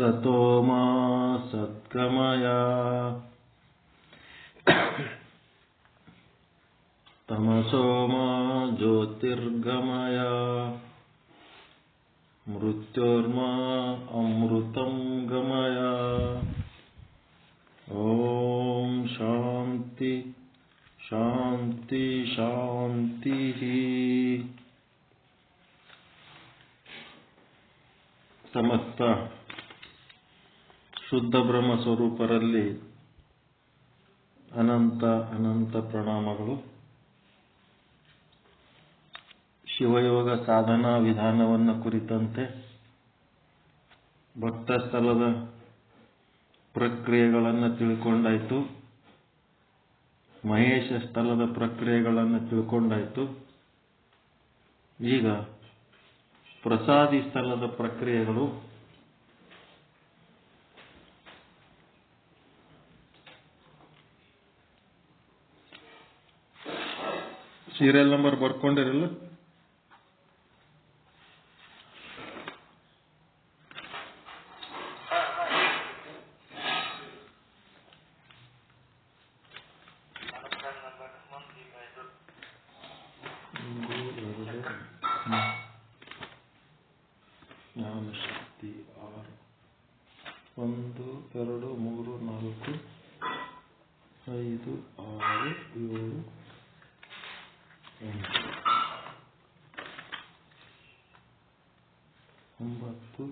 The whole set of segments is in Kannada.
असतो मा सद्गमय तमसो मा ज्योतिर्गमय मृत्योर्मा अमृतं गमय। ओम शांति शांति शांति। ಸಮಸ್ತ ಶುದ್ಧ ಬ್ರಹ್ಮ ಸ್ವರೂಪರಲ್ಲಿ ಅನಂತ ಅನಂತ ಪ್ರಣಾಮಗಳು. ಶಿವಯೋಗ ಸಾಧನಾ ವಿಧಾನವನ್ನು ಕುರಿತಂತೆ ಭಕ್ತ ಸ್ಥಳದ ಪ್ರಕ್ರಿಯೆಗಳನ್ನು ತಿಳ್ಕೊಂಡಾಯ್ತು, ಮಹೇಶ ಸ್ಥಳದ ಪ್ರಕ್ರಿಯೆಗಳನ್ನು ತಿಳ್ಕೊಂಡಾಯ್ತು. ಈಗ ಪ್ರಸಾದಿ ಸ್ಥಳದ ಪ್ರಕ್ರಿಯೆಗಳು. Serial number ಬರ್ಕೊಂಡಿರಲ್ಲ? ಜ್ಞಾನಶಕ್ತಿ 6 1 2 3 4 5 6 7 8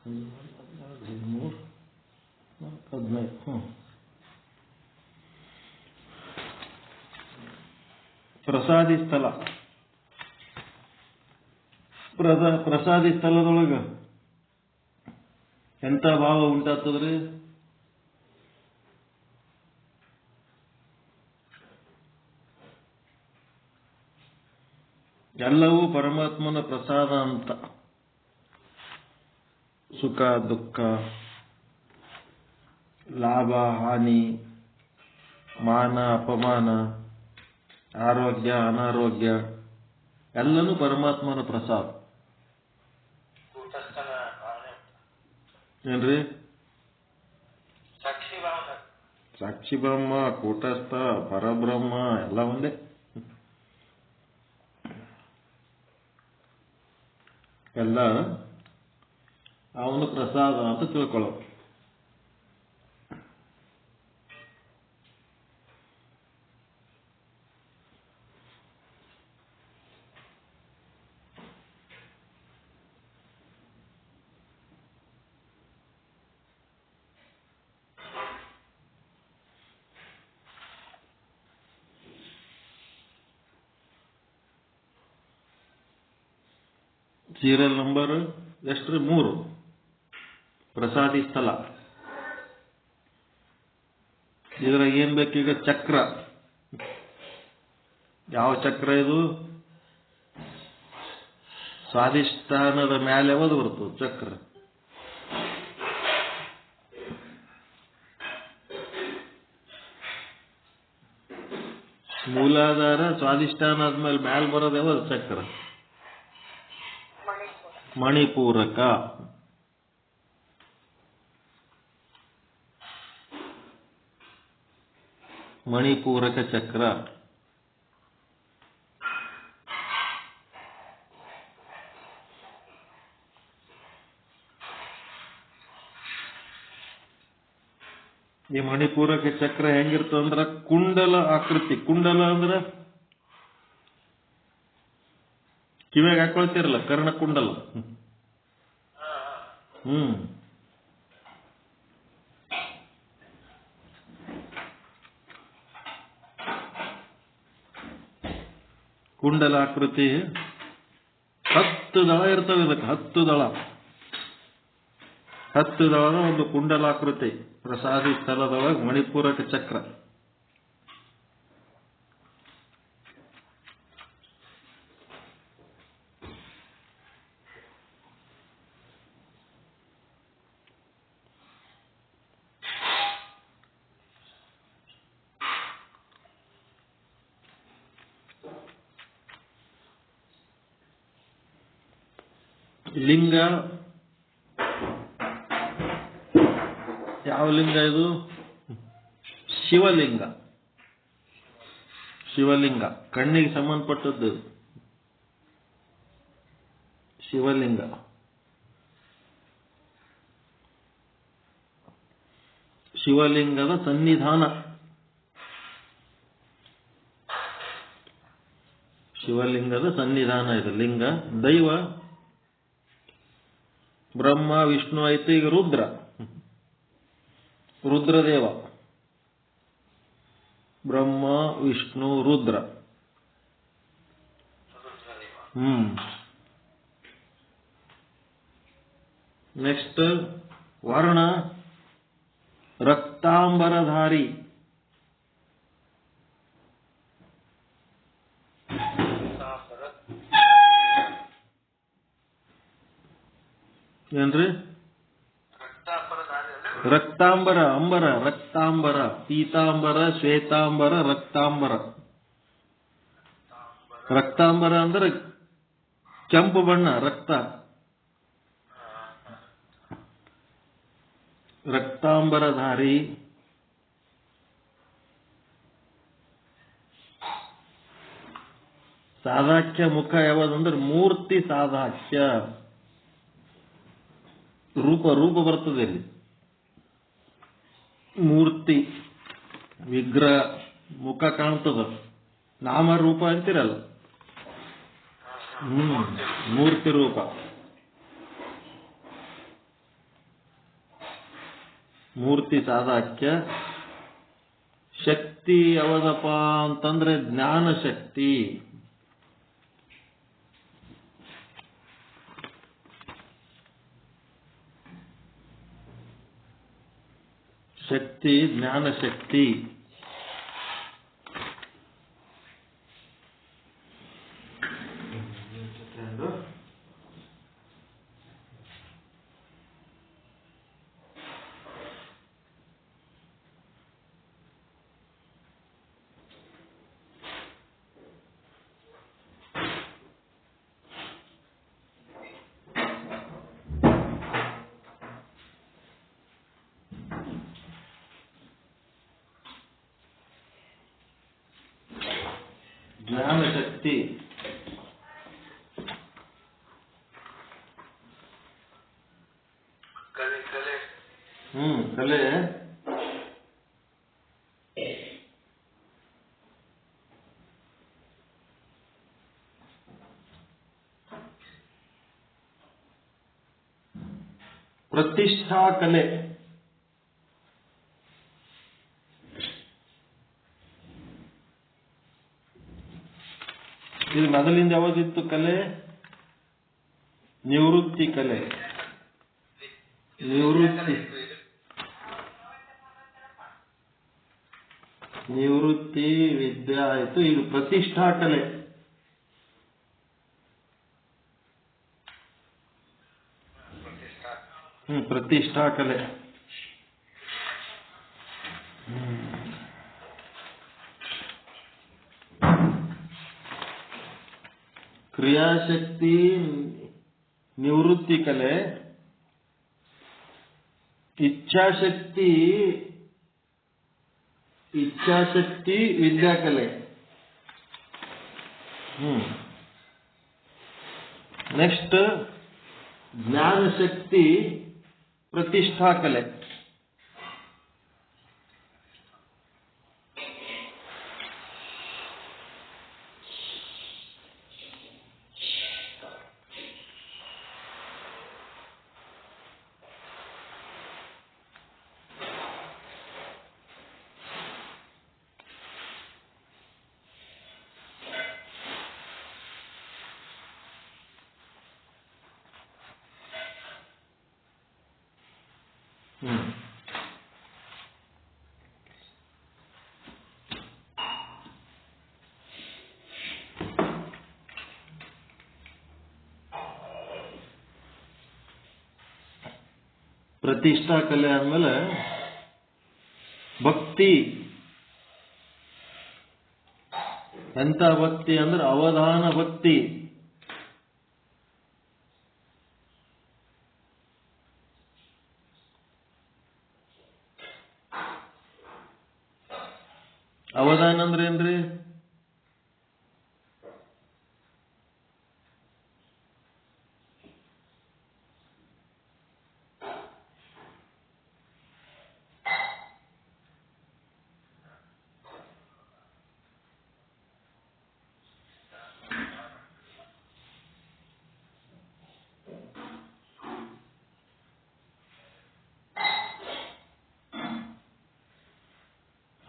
9 15 ಪ್ರಸಾದಿ ಸ್ಥಳ. ಪ್ರಸಾದಿ ಸ್ಥಳದೊಳಗ ಎಂತ ಭಾವ ಉಂಟಾಗ್ತದ್ರಿ? ಎಲ್ಲವೂ ಪರಮಾತ್ಮನ ಪ್ರಸಾದ ಅಂತ. ಸುಖ ದುಃಖ, ಲಾಭ ಹಾನಿ, ಮಾನ ಅಪಮಾನ, ಆರೋಗ್ಯ ಅನಾರೋಗ್ಯ ಎಲ್ಲನೂ ಪರಮಾತ್ಮನ ಪ್ರಸಾದ. ಏನ್ರಿ? ಸಾಕ್ಷಿ ಬ್ರಹ್ಮ, ಕೂಟಸ್ಥ, ಪರಬ್ರಹ್ಮ ಎಲ್ಲ ಒಂದೇ. ಎಲ್ಲ ಅವನ ಪ್ರಸಾದ ಅಂತ ತಿಳ್ಕೊಳ್ಳೋ. ಸೀರಿಯಲ್ ನಂಬರ್ ಎಷ್ಟ್ರಿ? 3. ಪ್ರಸಾದಿ ಸ್ಥಳ. ಇದ್ರಾಗ ಏನ್ ಬೇಕೀಗ? ಚಕ್ರ. ಯಾವ ಚಕ್ರ ಇದು? ಸ್ವಾಧಿಷ್ಠಾನದ ಮೇಲೆ ಯಾವುದು ಬರ್ತದೆ ಚಕ್ರ? ಮೂಲಾಧಾರ ಸ್ವಾಧಿಷ್ಠಾನ ಆದ್ಮೇಲೆ ಮ್ಯಾಲ್ ಬರೋದು ಯಾವುದು ಚಕ್ರ? ಮಣಿಪೂರಕ. ಮಣಿಪೂರಕ ಚಕ್ರ. ಈ ಮಣಿಪೂರಕ ಚಕ್ರ ಹೆಂಗಿರ್ತದಂದ್ರ ಕುಂಡಲ ಆಕೃತಿ. ಕುಂಡಲ ಅಂದ್ರ ಕಿವಿಯಾಗ ಹಾಕೊಳ್ತಿರಲ್ಲ, ಕರ್ಣಕುಂಡಲ. ಕುಂಡಲಾಕೃತಿ 10 ದಳ ಇರ್ತವೆ. ಇದಕ್ಕೆ 10 ದಳ. 10 ದಳದ ಒಂದು ಕುಂಡಲಾಕೃತಿ ಪ್ರಸಾದಿ ಸ್ಥಳದೊಳಗೆ ಮಣಿಪೂರಕ ಚಕ್ರ. ಲಿಂಗ ಯಾವ ಲಿಂಗ ಇದು? ಶಿವಲಿಂಗ. ಶಿವಲಿಂಗ ಕಣ್ಣಿಗೆ ಸಂಬಂಧಪಟ್ಟದ್ದು. ಶಿವಲಿಂಗ. ಶಿವಲಿಂಗದ ಸನ್ನಿಧಾನ. ಶಿವಲಿಂಗದ ಸನ್ನಿಧಾನ ಇದು ಲಿಂಗ. ದೈವ ಬ್ರಹ್ಮ ವಿಷ್ಣು ಆಯ್ತು. ಈಗ ರುದ್ರದೇವ. ಬ್ರಹ್ಮ ವಿಷ್ಣು ರುದ್ರ. ನೆಕ್ಸ್ಟ್ ವರ್ಣ ರಕ್ತಾಂಬರಧಾರಿ. ಏನ್ರಿ? ರಕ್ತಾಂಬರ. ಅಂಬರ ರಕ್ತಾಂಬರ. ಪೀತಾಂಬರ ಶ್ವೇತಾಂಬರ ರಕ್ತಾಂಬರ. ರಕ್ತಾಂಬರ ಅಂದ್ರೆ ಕೆಂಪು ಬಣ್ಣ. ರಕ್ತಾಂಬರಧಾರಿ. ಸಾಧಾಕ್ಯ ಮುಖ ಯಾವ್ದಂದ್ರೆ ಮೂರ್ತಿ ಸಾಧಾಕ್ಯ. ರೂಪ ಬರ್ತದೆ ಇಲ್ಲಿ. ಮೂರ್ತಿ ವಿಗ್ರಹ ಮುಖ ಕಾಣ್ತದ. ನಾಮ ರೂಪ ಅಂತಿರಲ್ಲ. ಮೂರ್ತಿ ರೂಪ. ಮೂರ್ತಿ ಸಾಧಾಕ್ಯ. ಶಕ್ತಿ ಯಾವದಪ್ಪ ಅಂತಂದ್ರೆ ಜ್ಞಾನ ಶಕ್ತಿ. ಶಕ್ತಿ ಜ್ಞಾನ ಶಕ್ತಿ. ಜ್ಞಾನ ಶಕ್ತಿ. ಕಲೆ. ಪ್ರತಿಷ್ಠಾ ಕಲೆ. ಇದು ಮೊದಲಿಂದ ಯಾವ್ದಿತ್ತು ಕಲೆ? ನಿವೃತ್ತಿ ಕಲೆ. ನಿವೃತ್ತಿ ವಿದ್ಯೆ ಆಯ್ತು. ಇದು ಪ್ರತಿಷ್ಠಾ ಕಲೆ. ಪ್ರತಿಷ್ಠಾ ಕಲೆ. ಕ್ರಿಯಾಶಕ್ತಿ ನಿವೃತ್ತಿ ಕಲೆ. ಇಚ್ಛಾಶಕ್ತಿ ವಿದ್ಯಾಕಲೆ. ನೆಕ್ಸ್ಟ್ ಜ್ಞಾನಶಕ್ತಿ ಪ್ರತಿಷ್ಠಾ ಕಲೆ. ಪ್ರತಿಷ್ಠಾ ಕಲೆ ಆದ್ಮೇಲೆ ಭಕ್ತಿ. ಎಂತ ಭಕ್ತಿ ಅಂದ್ರೆ ಅವಧಾನ ಭಕ್ತಿ. ಅವಧಾನ ಅಂದ್ರೆ ಏನ್ರಿ?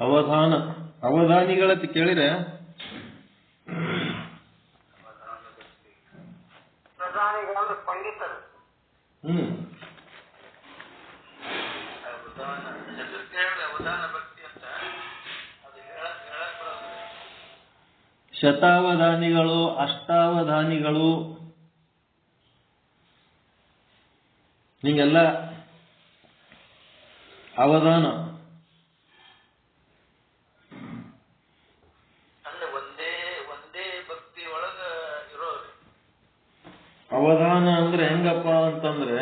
ಅವಧಾನ ಅವಧಾನಿಗಳಂತ ಕೇಳಿದ್ರೆ ಪ್ರಧಾನಿಗಳಂದ್ರೆ ಪಂಡಿತರು. ಶತಾವಧಾನಿಗಳು, ಅಷ್ಟಾವಧಾನಿಗಳು, ಹಿಂಗೆಲ್ಲ ಅವಧಾನ. ಅವಧಾನ ಅಂದ್ರೆ ಹೆಂಗಪ್ಪ ಅಂತಂದ್ರೆ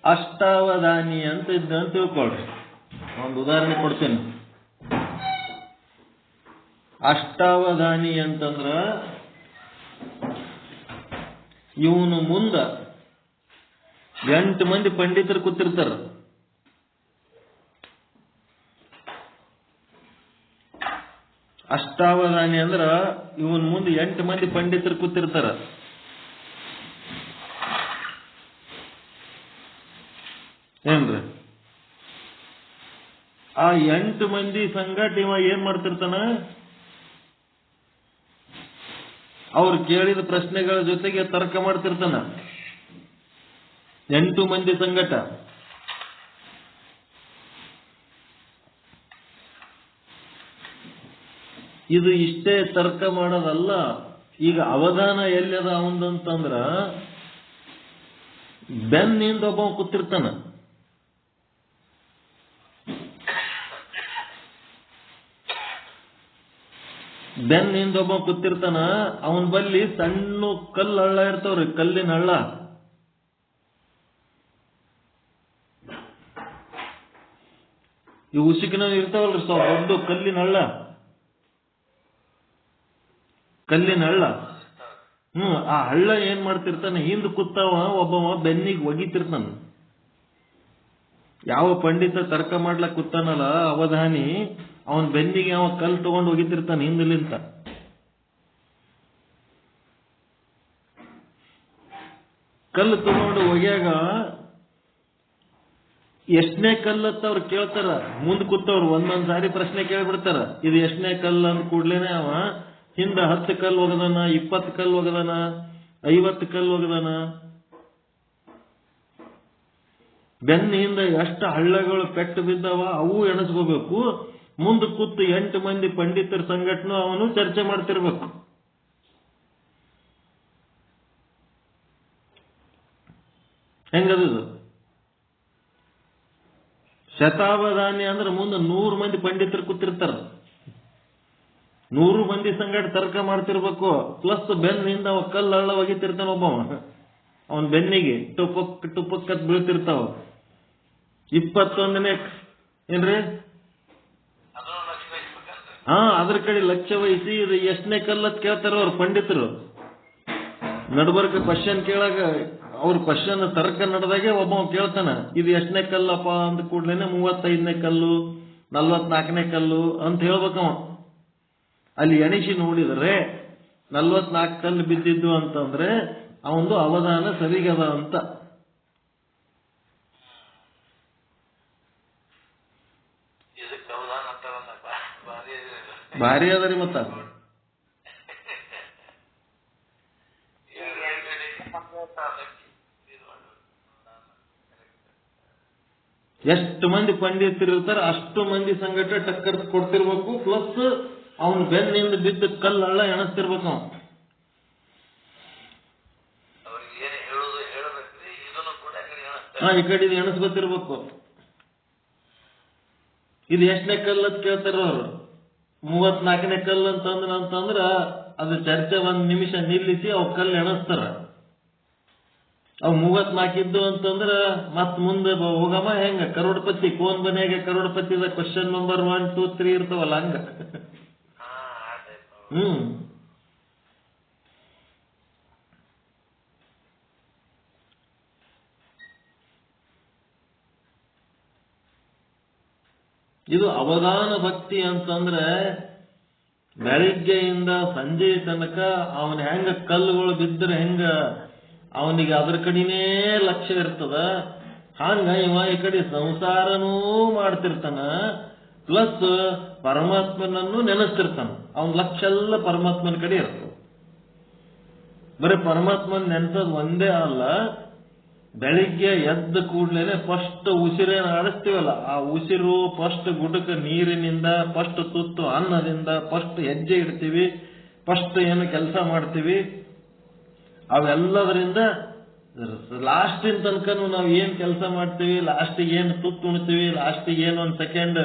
ಅಷ್ಟಾವಧಾನಿ ಅಂತ ಇದ್ದಂತ ತಿಳ್ಕೊಳ್ರಿ. ಒಂದು ಉದಾಹರಣೆ ಕೊಡ್ತೇನೆ. ಅಷ್ಟಾವಧಾನಿ ಅಂತಂದ್ರ ಇವನು ಮುಂದ 8 ಮಂದಿ ಪಂಡಿತರು ಕೂತಿರ್ತಾರ. ಅಷ್ಟಾವಧಾನಿ ಅಂದ್ರ ಇವನ್ ಮುಂದೆ 8 ಮಂದಿ ಪಂಡಿತರು ಕೂತಿರ್ತಾರ. ಏನ್ರಿ? ಆ 8 ಮಂದಿ ಸಂಗಟ ಇವ ಏನ್ ಮಾಡ್ತಿರ್ತಾನ? ಅವ್ರು ಕೇಳಿದ ಪ್ರಶ್ನೆಗಳ ಜೊತೆಗೆ ತರ್ಕ ಮಾಡ್ತಿರ್ತಾನ. 8 ಮಂದಿ ಸಂಗಟ. ಇದು ಇಷ್ಟೇ ತರ್ಕ ಮಾಡೋದಲ್ಲ. ಈಗ ಅವಧಾನ ಎಲ್ಲದ ಅವಂದಂತಂದ್ರ ಬೆನ್ನಿಂದ ಒಬ್ಬ ಕೂತಿರ್ತಾನ. ಬೆನ್ನಿಂದ ಒಬ್ಬ ಕೂತಿರ್ತಾನ. ಅವನ್ ಬಲ್ಲಿ ಸಣ್ಣ ಕಲ್ಲು ಹಳ್ಳ ಇರ್ತಾವ್ರಿ, ಕಲ್ಲಿನ ಹಳ್ಳ. ಇವು ಉಸುಕಿನ ಇರ್ತಾವಲ್ರಿ, ದೊಡ್ಡ ಕಲ್ಲಿನ ಹಳ್ಳ. ಕಲ್ಲಿನ ಹಳ್ಳ. ಆ ಹಳ್ಳ ಏನ್ ಮಾಡ್ತಿರ್ತಾನೆ? ಹಿಂದ್ ಕೂತಾವ ಒಬ್ಬವ ಬೆನ್ನಿಗೆ ಒಗಿತಿರ್ತಾನ. ಯಾವ ಪಂಡಿತ ತರ್ಕ ಮಾಡ್ಲಕ್ ಕೂತಾನಲ್ಲ ಅವಧಾನಿ, ಅವನ್ ಬೆನ್ನಿಗೆ ಅವ ಕಲ್ ತಗೊಂಡು ಒಗಿತಿರ್ತಾನೆ ಹಿಂದಲಿಂತ. ಕಲ್ಲು ತಗೊಂಡು ಒಗ್ಯಾಗ ಎಷ್ಟನೇ ಕಲ್ಲತ್ತ ಅವ್ರು ಕೇಳ್ತಾರ. ಮುಂದ್ ಕೂತವ್ರು ಒಂದೊಂದ್ ಸಾರಿ ಪ್ರಶ್ನೆ ಕೇಳ್ಬಿಡ್ತಾರ. ಇದು ಎಷ್ಟನೇ ಕಲ್ಲು ಅಂದ ಕೂಡ್ಲೇನೆ ಅವ ಹಿಂದ 10 ಕಲ್ಲು ಒಗದಾನ, 20 ಕಲ್ಲು ಒಗದಾನ, 50 ಕಲ್ಲು ಒಗದಾನ. ಬೆನ್ನಿಂದ ಎಷ್ಟು ಹಳ್ಳಗಳು ಪೆಟ್ಟು ಬಿದ್ದಾವ ಅವು ಎಣಿಸ್ಕೋಬೇಕು. ಮುಂದೆ ಕೂತು 8 ಮಂದಿ ಪಂಡಿತರ ಸಂಘಟನೆ ಅವನು ಚರ್ಚೆ ಮಾಡ್ತಿರ್ಬೇಕು. ಹೆಂಗದು? ಶತಾವಧಾನಿ ಅಂದ್ರೆ ಮುಂದೆ 100 ಮಂದಿ ಪಂಡಿತರು ಕೂತಿರ್ತಾರ. 100 ಮಂದಿ ಸಂಗಟ ತರ್ಕ ಮಾಡ್ತಿರ್ಬೇಕು. ಪ್ಲಸ್ ಬೆನ್ನಿಂದ ಅವ ಕಲ್ಲು ಹಳ್ಳ ಒಗಿತಿರ್ತಾನ ಒಬ್ಬವ. ಅವನ್ ಬೆನ್ನಿಗೆ ಟುಪಕ್ ಟುಪಕ್ಕತ್ ಬೀಳ್ತಿರ್ತಾವ. 21ನೇ ಏನ್ರಿ? ಅದ್ರ ಕಡೆ ಲಕ್ಷ್ಯ ವಹಿಸಿ ಇದು ಎಷ್ಟನೇ ಕಲ್ಲತ್ ಕೇಳ್ತಾರ ಅವ್ರ ಪಂಡಿತರು. ನಡ್ಬರ್ಕ ಕ್ವಶನ್ ಕೇಳಾಗ ಅವ್ರ ಕ್ವಶನ್ ತರ್ಕ ನಡೆದಾಗೆ ಒಬ್ಬ ಕೇಳ್ತಾನ, ಇದು ಎಷ್ಟನೇ ಕಲ್ಲಪ್ಪ ಅಂದ ಕೂಡ್ಲೇನೆ 35ನೇ ಕಲ್ಲು, 44ನೇ ಕಲ್ಲು ಅಂತ ಹೇಳ್ಬೇಕವ. ಅಲ್ಲಿ ಎಣಿಸಿ ನೋಡಿದ್ರೆ 44 ಕಲ್ಲು ಬಿದ್ದಿದ್ದು ಅಂತಂದ್ರೆ ಅವಂದು ಅವಧಾನ ಸರಿಗದ ಅಂತ. ಭಾರಿ ಅದರಿ ಮತ್ತ. ಎಷ್ಟು ಮಂದಿ ಪಂಡಿತರಿರ್ತಾರ ಅಷ್ಟು ಮಂದಿ ಸಂಗಟ ಟಕ್ಕರ್ ಕೊಡ್ತಿರ್ಬೇಕು. ಪ್ಲಸ್ ಅವನ್ ಬೆನ್ನಿಂದ ಬಿದ್ದ ಕಲ್ಲು ಹಳ್ಳ ಎಣಿಸ್ತಿರ್ಬೇಕು ನಾವು. ಈ ಕಡೆ ಎಣಿಸ್ಕೊತಿರ್ಬೇಕು. ಇದು ಎಷ್ಟನೇ ಕಲ್ಲು ಅಂತ ಕೇಳ್ತಾರ ಅವ್ರು. 34ನೇ ಕಲ್ಲು ಅಂತಂದ್ರ ಅದು ಚರ್ಚೆ 1 ನಿಮಿಷ ನಿಲ್ಲಿಸಿ ಅವ್ ಕಲ್ಲು ಎಣಿಸ್ತಾರ. ಅವ್ 34 ಇದ್ದು ಅಂತಂದ್ರ ಮತ್ ಮುಂದೆ ಹೋಗಮ್ಮ ಹೆಂಗ ಕರೋಡ್ಪತಿ ಕೋನ್ ಬನ್ಯಾಗ ಕರೋಡ್ಪತಿದ ಕ್ವಶನ್ ನಂಬರ್ 1, 2, 3 ಇರ್ತಾವಲ್ಲ ಹಂಗ. ಇದು ಅವಧಾನ ಭಕ್ತಿ ಅಂತಂದ್ರೆ ಬೆಳಿಗ್ಗೆಯಿಂದ ಸಂಜೆ ತನಕ ಅವನ ಹೆಂಗ ಕಲ್ಲುಗಳು ಬಿದ್ದರೆ ಹೆಂಗ ಅವನಿಗೆ ಅದ್ರ ಕಡೆನೇ ಲಕ್ಷ್ಯ ಇರ್ತದ, ಹಂಗ ಇವ ಈ ಕಡೆ ಸಂಸಾರನೂ ಮಾಡ್ತಿರ್ತಾನ, ಪ್ಲಸ್ ಪರಮಾತ್ಮನನ್ನು ನೆನೆಸ್ತಿರ್ತಾನ. ಅವನ ಲಕ್ಷ್ಯ ಎಲ್ಲ ಪರಮಾತ್ಮನ ಕಡೆ ಇರ್ತದೆ. ಬರೀ ಪರಮಾತ್ಮನ ನೆನೆಸೋದು ಒಂದೇ ಅಲ್ಲ, ಬೆಳಿಗ್ಗೆ ಎದ್ದ ಕೂಡ್ಲೇನೆ ಫಸ್ಟ್ ಉಸಿರೇನು ಆಡಿಸ್ತೀವಲ್ಲ, ಆ ಉಸಿರು ಫಸ್ಟ್ ಗುಟಕ ನೀರಿನಿಂದ, ಫಸ್ಟ್ ತುತ್ತು ಅನ್ನದಿಂದ, ಫಸ್ಟ್ ಹೆಜ್ಜೆ ಇಡ್ತೀವಿ, ಫಸ್ಟ್ ಏನು ಕೆಲಸ ಮಾಡ್ತೀವಿ, ಅವೆಲ್ಲದರಿಂದ ಲಾಸ್ಟಿನ ತನಕನೂ ನಾವು ಏನ್ ಕೆಲಸ ಮಾಡ್ತೀವಿ, ಲಾಸ್ಟಿಗೆ ಏನು ತುತ್ತು ಉಣ್ತೀವಿ, ಲಾಸ್ಟಿಗೆ ಏನು ಒಂದು ಸೆಕೆಂಡ್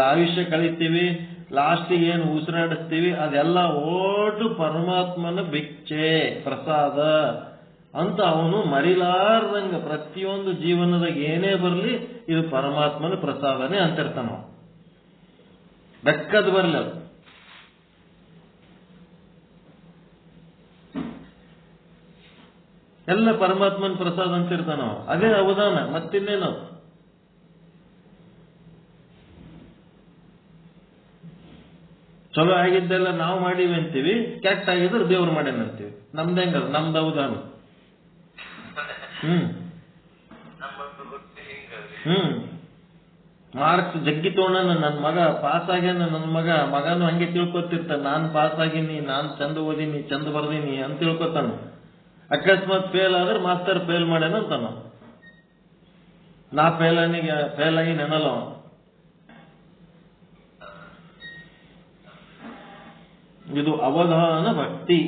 ಆಯುಷ್ಯ ಕಳಿತೀವಿ, ಲಾಸ್ಟಿಗೆ ಏನು ಉಸಿರಾಡಿಸ್ತೀವಿ, ಅದೆಲ್ಲ ಓಟು ಪರಮಾತ್ಮನ ಭಿಕ್ಷೆ ಪ್ರಸಾದ ಅಂತ ಅವನು ಮರಿಲಾರ್ದಂಗ ಪ್ರತಿಯೊಂದು ಜೀವನದಾಗ ಏನೇ ಬರಲಿ ಇದು ಪರಮಾತ್ಮನ ಪ್ರಸಾದನೇ ಅಂತಿರ್ತಾನ. ಬೆಕ್ಕದ್ ಬರಲಿ ಅದು. ಎಲ್ಲ ಪರಮಾತ್ಮನ ಪ್ರಸಾದ ಅಂತಿರ್ತಾನ. ಅದೇ ಅವಧಾನ, ಮತ್ತಿನ್ನೇನು. ಚಲೋ ಆಗಿದ್ದೆಲ್ಲ ನಾವು ಮಾಡೀವಿ ಅಂತೀವಿ, ಕೆಟ್ಟ ಆಗಿದ್ರೆ ದೇವ್ರು ಮಾಡ್ಯಾನಂತೀವಿ. ನಮ್ದು ಹೆಂಗದ, ನಮ್ದು ಅವಧಾನ. ಮಾರ್ಕ್ಸ್ ಜಗ್ಗಿ ತೋಣ ನನ್ನ ಮಗ ಪಾಸ್ ಆಗ್ಯಾನ, ನನ್ನ ಮಗನು ಹಂಗೆ ತಿಳ್ಕೊತಿರ್ತಾನ, ನಾನ್ ಪಾಸ್ ಆಗೀನಿ, ನಾನ್ ಚಂದ ಓದೀನಿ, ಚಂದ ಬರ್ದೀನಿ ಅಂತ ತಿಳ್ಕೊತಾನ. ಅಕಸ್ಮಾತ್ ಫೇಲ್ ಆದ್ರೆ ಮಾಸ್ತರ್ ಫೇಲ್ ಮಾಡ್ಯಾನ ಅಂತಾನ. ನಾ ಫೇಲ್ ಆಗಿ ನೆನಲ್ಲ. ಇದು ಅವಧಾನ ಭಕ್ತಿ.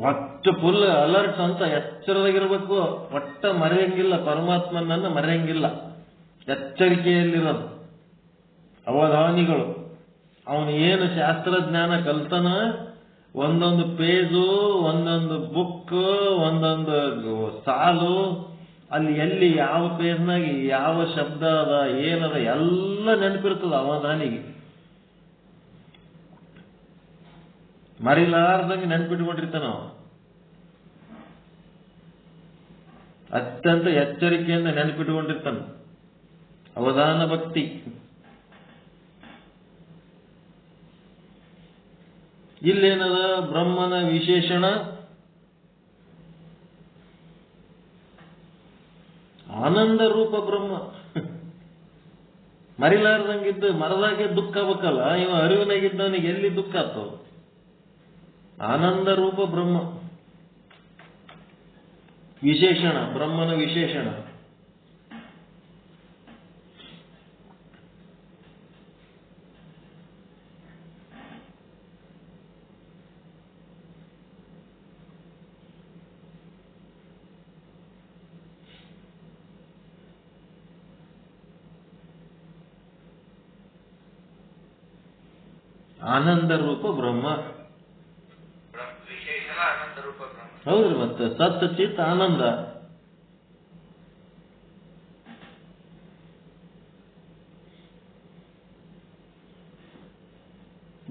ಒಟ್ಟು ಫುಲ್ ಅಲರ್ಟ್ ಅಂತ ಎಚ್ಚರದಾಗಿರ್ಬೇಕು. ಒಟ್ಟ ಮರೆಯಂಗಿಲ್ಲ, ಪರಮಾತ್ಮನನ್ನ ಮರೆಯಂಗಿಲ್ಲ, ಎಚ್ಚರಿಕೆಯಲ್ಲಿರೋದು ಅವಧಾನಿಗಳು. ಅವನು ಏನು ಶಾಸ್ತ್ರಜ್ಞಾನ ಕಲ್ತನ, ಒಂದೊಂದು ಪೇಜು, ಒಂದೊಂದು ಬುಕ್, ಒಂದೊಂದು ಸಾಲು, ಅಲ್ಲಿ ಎಲ್ಲಿ ಯಾವ ಪೇಜ್ನಾಗ ಯಾವ ಶಬ್ದ ಅದ, ಏನದ ಎಲ್ಲ ನೆನಪಿರ್ತದ ಅವಧಾನಿಗೆ. ಮರಿಲಾರ್ದಂಗೆ ನೆನ್ಪಿಟ್ಕೊಂಡಿರ್ತಾನ. ಅತ್ಯಂತ ಎಚ್ಚರಿಕೆಯಿಂದ ನೆನಪಿಟ್ಕೊಂಡಿರ್ತಾನ. ಅವಧಾನ ಭಕ್ತಿ. ಇಲ್ಲೇನದ ಬ್ರಹ್ಮನ ವಿಶೇಷಣ, ಆನಂದ ರೂಪ ಬ್ರಹ್ಮ. ಮರಿಲಾರ್ದಂಗಿದ್ದು ಮರದಾಗೆ ದುಃಖ ಬೇಕಲ್ಲ, ಇವ ಅರಿವಿನಾಗಿದ್ದವನಿಗೆ ಎಲ್ಲಿ ದುಃಖ ಆಗ್ತವ. ಆನಂದ ರೂಪ ಬ್ರಹ್ಮ ವಿಶೇಷಣ, ಬ್ರಹ್ಮನ ವಿಶೇಷಣ. ಆನಂದ ರೂಪ ಬ್ರಹ್ಮ. ಹೌದ್ರಿ, ಮತ್ತೆ ಸತ್ ಚಿತ್ ಆನಂದ.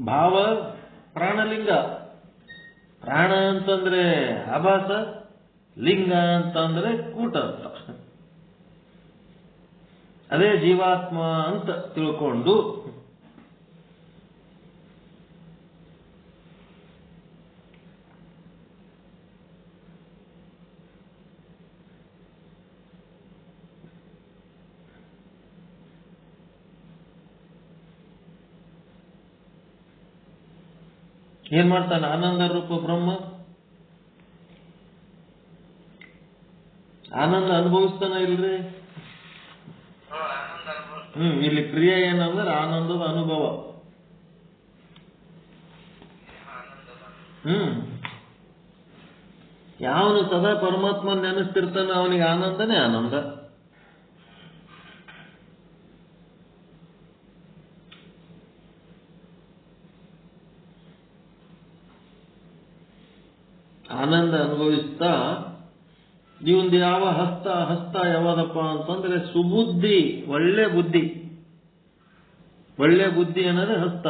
ಭಾವ ಪ್ರಾಣಲಿಂಗ. ಪ್ರಾಣ ಅಂತಂದ್ರೆ ಆಭಾಸ, ಲಿಂಗ ಅಂತಂದ್ರೆ ಕೂಟ ಅಂತ. ಅದೇ ಜೀವಾತ್ಮ ಅಂತ ತಿಳ್ಕೊಂಡು ಏನ್ ಮಾಡ್ತಾನೆ ಆನಂದ ರೂಪ ಬ್ರಹ್ಮ? ಆನಂದ ಅನುಭವಿಸ್ತಾನ ಇಲ್ರಿ? ಇಲ್ಲಿ ಕ್ರಿಯೆ ಏನಂದ್ರೆ ಆನಂದದ ಅನುಭವ. ಯಾವನು ಸದಾ ಪರಮಾತ್ಮ ನೆನೆಸ್ತಿರ್ತಾನೆ ಅವನಿಗೆ ಆನಂದನೇ ಆನಂದ. ಆನಂದ ಅನುಭವಿಸ್ತಾ ಇವಂದು ಯಾವ ಹಸ್ತ ಯಾವದಪ್ಪ ಅಂತಂದ್ರೆ ಸುಬುದ್ಧಿ, ಒಳ್ಳೆ ಬುದ್ಧಿ ಅನ್ನೋದೇ ಹಸ್ತ.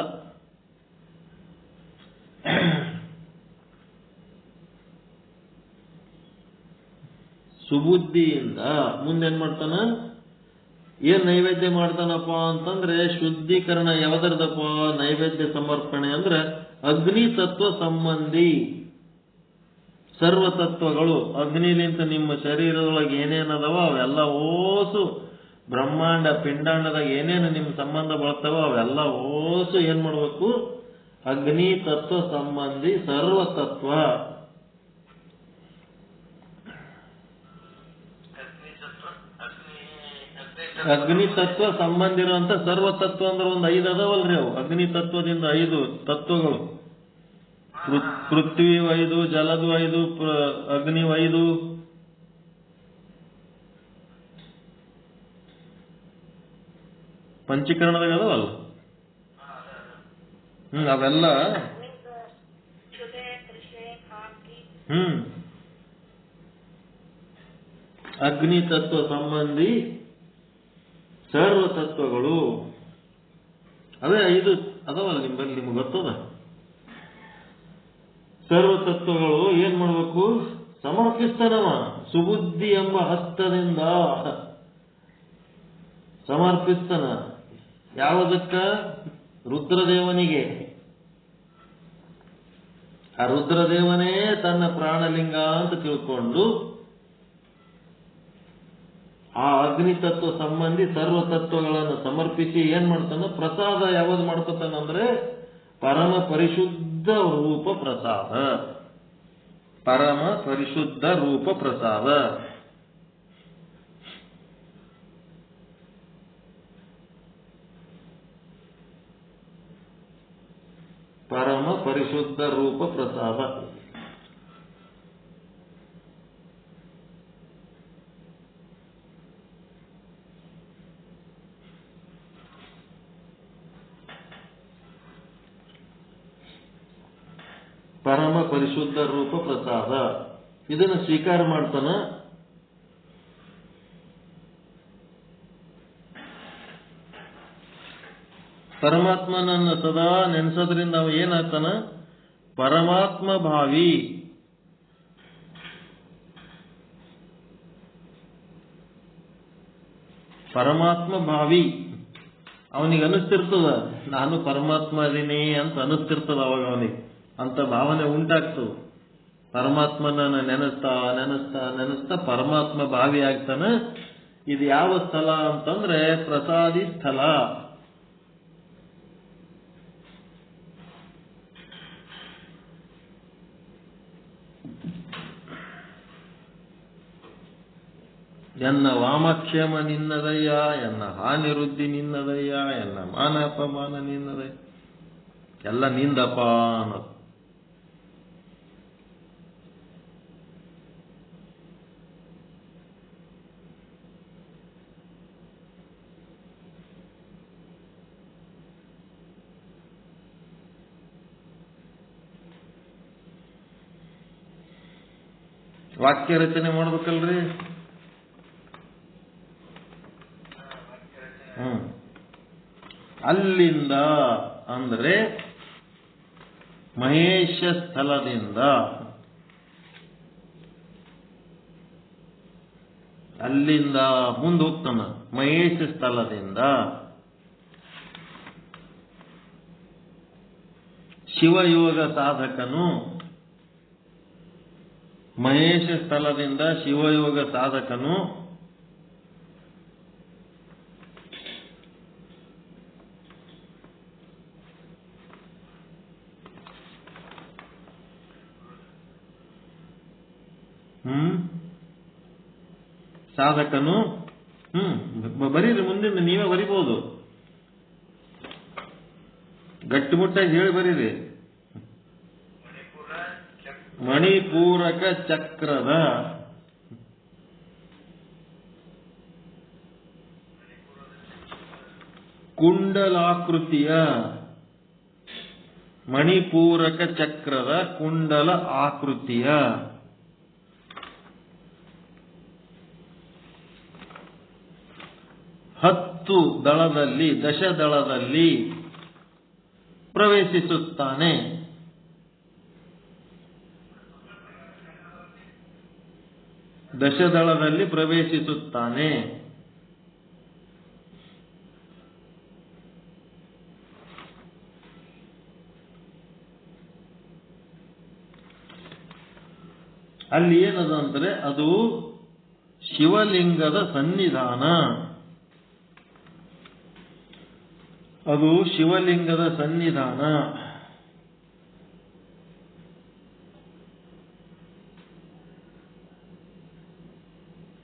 ಸುಬುದ್ಧಿಯಿಂದ ಮುಂದೇನ್ ಮಾಡ್ತಾನ, ಏನ್ ನೈವೇದ್ಯ ಮಾಡ್ತಾನಪ್ಪ ಅಂತಂದ್ರೆ ಶುದ್ಧೀಕರಣ ಯಾವ್ದರದಪ್ಪ ನೈವೇದ್ಯ ಸಮರ್ಪಣೆ ಅಂದ್ರೆ ಅಗ್ನಿ ತತ್ವ ಸಂಬಂಧಿ ಸರ್ವತತ್ವಗಳು. ಅಗ್ನಿಲಿಂತ ನಿಮ್ಮ ಶರೀರದೊಳಗೆ ಏನೇನದವ ಅವೆಲ್ಲ ಓಸು ಬ್ರಹ್ಮಾಂಡ ಪಿಂಡಾಂಡದಾಗ ಏನೇನು ನಿಮ್ಮ ಸಂಬಂಧ ಬಳತಾವ ಅವೆಲ್ಲ ಓಸು ಏನ್ ಮಾಡ್ಬೇಕು, ಅಗ್ನಿ ತತ್ವ ಸಂಬಂಧಿ ಸರ್ವತತ್ವ. ಅಗ್ನಿ ತತ್ವ ಸಂಬಂಧ ಇರುವಂತ ಸರ್ವತತ್ವ ಅಂದ್ರೆ ಒಂದು 5 ಅದಾವಲ್ರಿ ಅವು. ಅಗ್ನಿ ತತ್ವದಿಂದ 5 ತತ್ವಗಳು, ಪೃಥ್ವಿ 5, ಜಲದು 5, ಅಗ್ನಿ 5, ಪಂಚೀಕರಣದಾಗ ಅದಾವಲ್ಲ. ಅವೆಲ್ಲ ಅಗ್ನಿ ತತ್ವ ಸಂಬಂಧಿ ಸರ್ವತತ್ವಗಳು. ಅವೇ 5 ಅದಾವಲ್ಲ ನಿಮ್ಮಲ್ಲಿ, ನಿಮ್ಗೆ ಗೊತ್ತದ. ಸರ್ವತತ್ವಗಳು ಏನ್ ಮಾಡ್ಬೇಕು, ಸಮರ್ಪಿಸ್ತಾನವ ಸುಬುದ್ಧಿ ಎಂಬ ಹಸ್ತದಿಂದ ಸಮರ್ಪಿಸ್ತಾನ. ಯಾವುದಕ್ಕ, ರುದ್ರದೇವನಿಗೆ. ಆ ರುದ್ರದೇವನೇ ತನ್ನ ಪ್ರಾಣಲಿಂಗ ಅಂತ ತಿಳ್ಕೊಂಡು ಆ ಅಗ್ನಿ ತತ್ವ ಸಂಬಂಧಿ ಸರ್ವತತ್ವಗಳನ್ನು ಸಮರ್ಪಿಸಿ ಏನ್ ಮಾಡ್ತಾನ, ಪ್ರಸಾದ ಯಾವ್ದು ಮಾಡ್ಕೊತಾನಂದ್ರೆ ಪರಮ ಪರಿಶುದ್ಧ ರೂಪ ಪ್ರಸಾದ. ಪರಮ ಪರಿಶುದ್ಧ ರೂಪ ಪ್ರಸಾದ. ಪರಮ ಪರಿಶುದ್ಧ ರೂಪ ಪ್ರಸಾದ. ಪರಮ ಪರಿಶುದ್ಧ ರೂಪ ಪ್ರಸಾದ. ಇದನ್ನು ಸ್ವೀಕಾರ ಮಾಡ್ತಾನ. ಪರಮಾತ್ಮನನ್ನ ಸದಾ ನೆನೆಸೋದ್ರಿಂದ ಅವ ಏನಾಗ್ತಾನ, ಪರಮಾತ್ಮ ಭಾವಿ. ಪರಮಾತ್ಮ ಭಾವಿ ಅವನಿಗೆ ಅನಿಸ್ತಿರ್ತದ, ನಾನು ಪರಮಾತ್ಮ ಅದೀನಿ ಅಂತ ಅನಿಸ್ತಿರ್ತದ ಅವಾಗ ಅವನಿಗೆ. ಅಂತ ಭಾವನೆ ಉಂಟಾಗ್ತದೆ. ಪರಮಾತ್ಮನನ್ನ ನೆನೆಸ್ತಾ ನೆನೆಸ್ತಾ ನೆನೆಸ್ತಾ ಪರಮಾತ್ಮ ಭಾವಿ ಆಗ್ತಾನ. ಇದು ಯಾವ ಸ್ಥಳ ಅಂತಂದ್ರೆ ಪ್ರಸಾದಿ ಸ್ಥಳ. ಎನ್ನ ವಾಮಕ್ಷೇಮ ನಿನ್ನದಯ್ಯ, ಎನ್ನ ಹಾನಿವೃದ್ಧಿ ನಿನ್ನದಯ್ಯ, ಎನ್ನ ಮಾನ ಅಪಮಾನ ನಿನ್ನದಯ್ಯ, ಎಲ್ಲ ನಿಂದಪ್ಪ ಅನ್ನೋದು. ವಾಕ್ಯ ರಚನೆ ಮಾಡ್ಬೇಕಲ್ರಿ. ಅಲ್ಲಿಂದ ಅಂದ್ರೆ ಮಹೇಶ ಸ್ಥಳದಿಂದ, ಅಲ್ಲಿಂದ ಮುಂದೆ ಹೋಗ್ತಾನ. ಮಹೇಶ ಸ್ಥಳದಿಂದ ಶಿವಯೋಗ ಸಾಧಕನು, ಮಹೇಶ ಸ್ಥಳದಿಂದ ಶಿವಯೋಗ ಸಾಧಕನು ಸಾಧಕನು. ಬರೀರಿ, ಮುಂದಿನ ನೀವೇ ಬರಿಬಹುದು. ಗಟ್ಟಿಮುಟ್ಟಾಗಿ ಹೇಳಿ ಬರೀರಿ. ಮಣಿಪೂರಕ ಚಕ್ರದ ಕುಂಡಲಾಕೃತಿಯ ಮಣಿಪೂರಕ ಚಕ್ರದ ಕುಂಡಲ ಆಕೃತಿಯ ದಶದಳದಲ್ಲಿ ಪ್ರವೇಶಿಸುತ್ತಾನೆ. ದಶದಳದಲ್ಲಿ ಪ್ರವೇಶಿಸುತ್ತಾನೆ. ಅಲ್ಲಿ ಏನದ ಅಂದ್ರೆ ಅದು ಶಿವಲಿಂಗದ ಸನ್ನಿಧಾನ. ಅದು ಶಿವಲಿಂಗದ ಸನ್ನಿಧಾನ.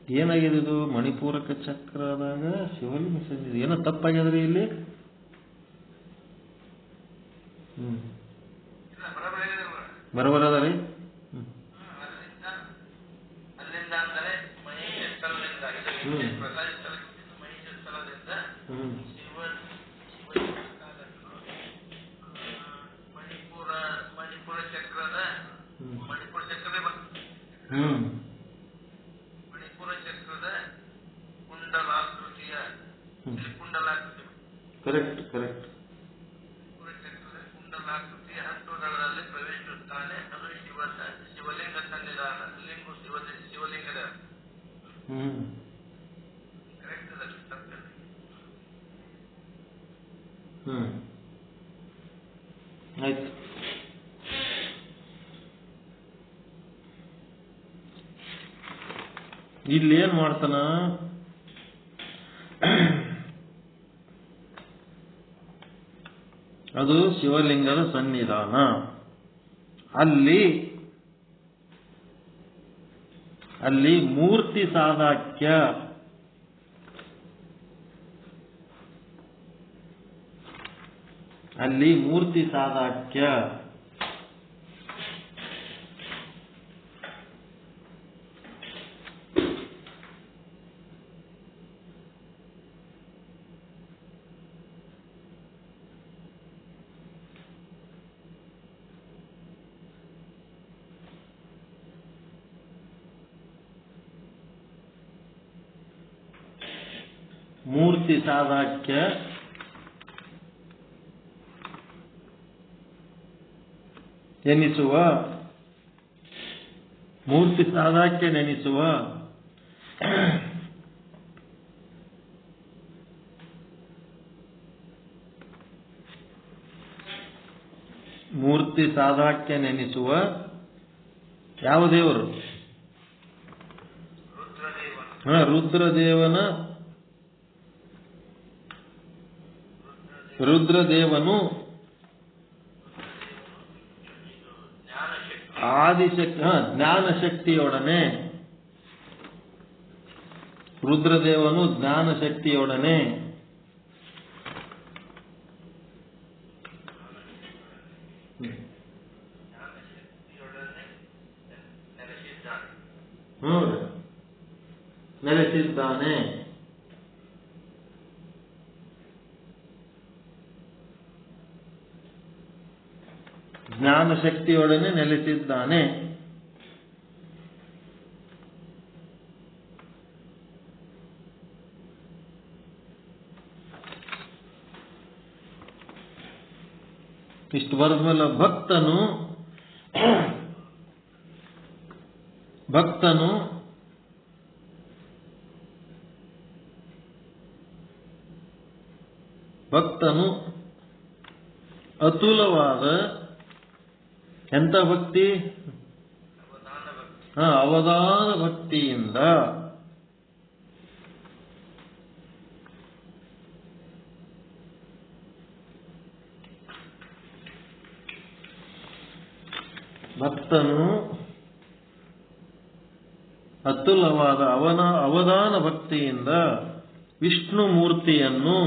ಏನಾಗಿದೆ ಇದು? ಮಣಿಪೂರಕ ಚಕ್ರದಾಗ ಶಿವಲಿಂಗ ಸನ್ನಿಧಿ. ಏನೋ ತಪ್ಪಾಗ್ಯದ್ರಿ ಇಲ್ಲಿ. ಬರೋಬರದ ರೀ. Correct correct. ಕುಂಡಲಾಕೃತಿಯ ಹತ್ತುದಳದಲ್ಲಿ ಪ್ರವೇಶಿಸುತ್ತಾನೆ. ಅದು ಶಿವಲಿಂಗ ಸನ್ನಿಧಾನ. ಶಿವಲಿಂಗದ ಕರೆಕ್ಟ್ ಆಯ್ತು. ಇಲ್ಲಿ ಏನ್ ಮಾಡ್ತಾನ? ಅದು ಶಿವಲಿಂಗದ ಸನ್ನಿಧಾನ. ಅಲ್ಲಿ ಮೂರ್ತಿ ಸಾದಾಕ್ಯ. ಅಲ್ಲಿ ಮೂರ್ತಿ ಸಾದಾಕ್ಯ. ಮೂರ್ತಿ ಸಾದಾಕ್ಯ ಎನಿಸುವ. ಮೂರ್ತಿ ಸಾದಾಕ್ಯ ನೆನಿಸುವ ಮೂರ್ತಿ ಸಾದಾಕ್ಯ ನೆನಿಸುವ ಯಾವ ದೇವರು? ರುದ್ರದೇವನು ಜ್ಞಾನಶಕ್ತಿಯೊಡನೆ. ರುದ್ರದೇವನು ಜ್ಞಾನಶಕ್ತಿಯೊಡನೆ ನೆಲೆಸಿದ್ದಾನೆ. ಜ್ಞಾನಶಕ್ತಿಯೊಡನೆ ನೆಲೆಸಿದ್ದಾನೆ. ಇಷ್ಟು ಬರೆದ ಮೇಲೆ ಭಕ್ತನು ಅತುಲವಾದ ಎಂತ ಭಕ್ತಿ? ಅವಧಾನ ಭಕ್ತಿಯಿಂದ ಭಕ್ತನು ಅತುಲವಾದ ಅವಧಾನ ಭಕ್ತಿಯಿಂದ ವಿಷ್ಣು ಮೂರ್ತಿಯನ್ನು,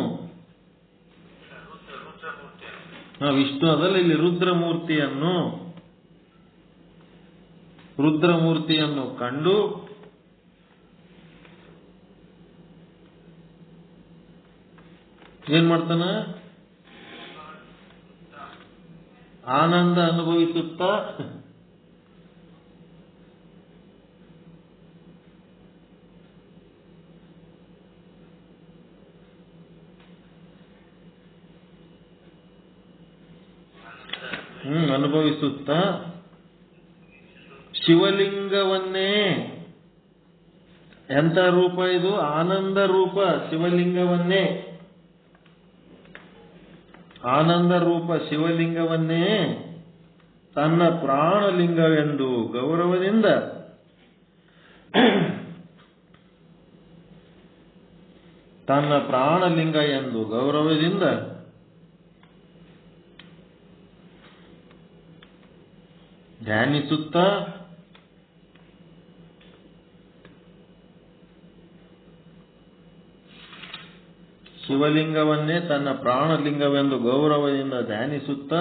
ವಿಷ್ಣು ಅದಲ್ಲ, ಇಲ್ಲಿ ರುದ್ರಮೂರ್ತಿಯನ್ನು ಕಂಡು ಏನ್ ಮಾಡ್ತಾನ? ಆನಂದ ಅನುಭವಿಸುತ್ತಾ ಅನುಭವಿಸುತ್ತಾ ಶಿವಲಿಂಗವನ್ನೇ, ಎಂಥ ರೂಪ ಇದು? ಆನಂದ ರೂಪ ಶಿವಲಿಂಗವನ್ನೇ, ಆನಂದ ರೂಪ ಶಿವಲಿಂಗವನ್ನೇ ತನ್ನ ಪ್ರಾಣಲಿಂಗವೆಂದು ಗೌರವದಿಂದ ತನ್ನ ಪ್ರಾಣಲಿಂಗ ಎಂದು ಗೌರವದಿಂದ ಧ್ಯಾನಿಸುತ್ತಾ ಶಿವಲಿಂಗವನ್ನೇ ತನ್ನ ಪ್ರಾಣಲಿಂಗವೆಂದು ಗೌರವದಿಂದ ಧ್ಯಾನಿಸುತ್ತಾ